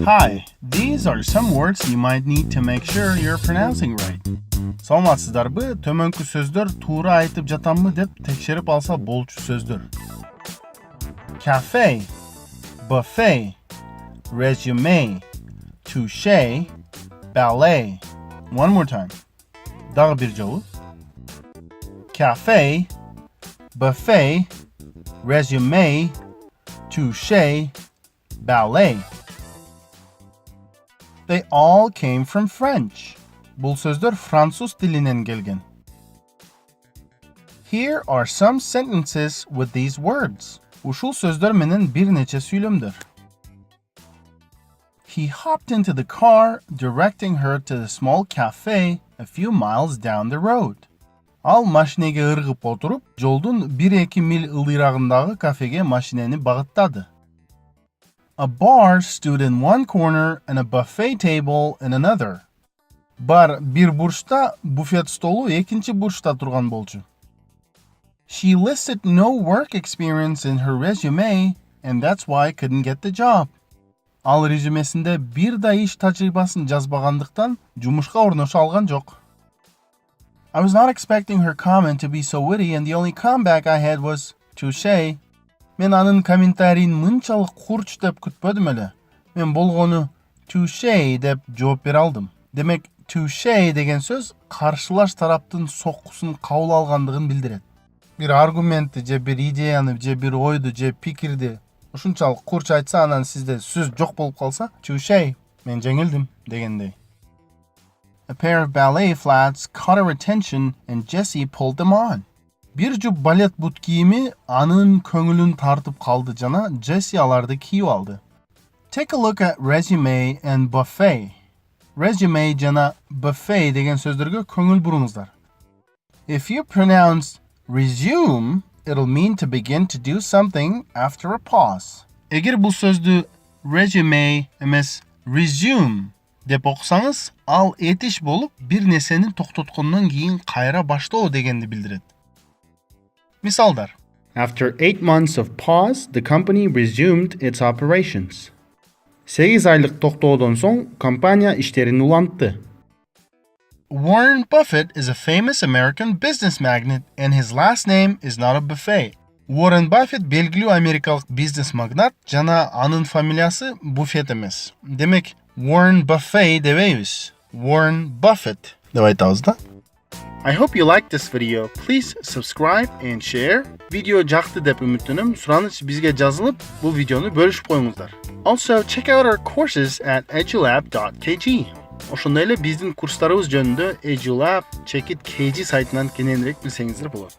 Hi, these are some words you might need to make sure you're pronouncing right. Саламатсыздарбы, төмөнкү сөздөр туура айтып жатамбы деп текшерип алса болчу сөздөр. Cafe, buffet, resume, touche, ballet. One more time. Дагы бир жолу. Cafe, buffet, resume, touche, ballet. They all came from French. Бұл сөздөр француз тилинен келген. Here are some sentences with these words. Ушул сөздөр менен бир нече сүйлөмдөр. He hopped into the car, directing her to the small cafe a few miles down the road. Ал машинеге ыргып отуруп, жолдун 1-2 миль ылдырагындагы кафеге машинени багыттады. A bar stood in one corner and a buffet table in another. Бар бир бурчта, буфет столу экинчи бурчта турган болчу. She listed no work experience in her resume, and that's why I couldn't get the job. Ал резюмесинде бир да иш тажрыйбасын жазбагандыктан жумушка орношу алган жок. I was not expecting her comment to be so witty, and the only comeback I had was touche. Мен анын комментарийин мынчалык курч деп күтпөдүм эле. Мен болгону touche деп жооп бере алдым. Демек, touche деген сөз каршылаш тараптын соккусун кабыл алгандыгын билдирет. Бир аргументти же бир идеяны же бир ойду же пикирди ушунчалык курч айтса, анан сизде сөз жок болуп калса, touche, мен жеңилдим дегендей. A pair of ballet flats caught her attention and Jessie pulled them on. Бир жуп балет бут кийими анын көңүлүн тартып калды жана Jessie аларды кийип алды. Take a look at resume and buffet. Resume жана buffet деген сөздөргө көңүл буруңуздар. If you pronounce resume, it'll mean to begin to do something after a pause. Эгер бул сөздү resume эмес resume деп окусаңыз, ал этиш болуп, бир нерсени токтоткондон кийин кайра баштоо дегенди билдирет. Мисалдар. After 8 months of pause, the company resumed its operations. 8 айлык токтоодон соң, компания иштерин улантты. Warren Buffett is a famous American business magnate, and his last name is not a buffet. Warren Buffett белгилүү америкалык бизнес магнат, жана анын фамилиясы Буфет эмес. Демек, Warren Buffett дебейбиз. Warren Buffett деп айтабыз да. I hope you liked this video. Please subscribe and share. Видео жакты деп үмүттөнөм. Сураныч бизге жазылып, бул видеону бөлүшүп коюңуздар. Also, check out our courses at edulab.kg. Ошондой эле биздин курстарыбыз жөнүндө edulab.kg сайтынан кененирээк билсеңиздер болот.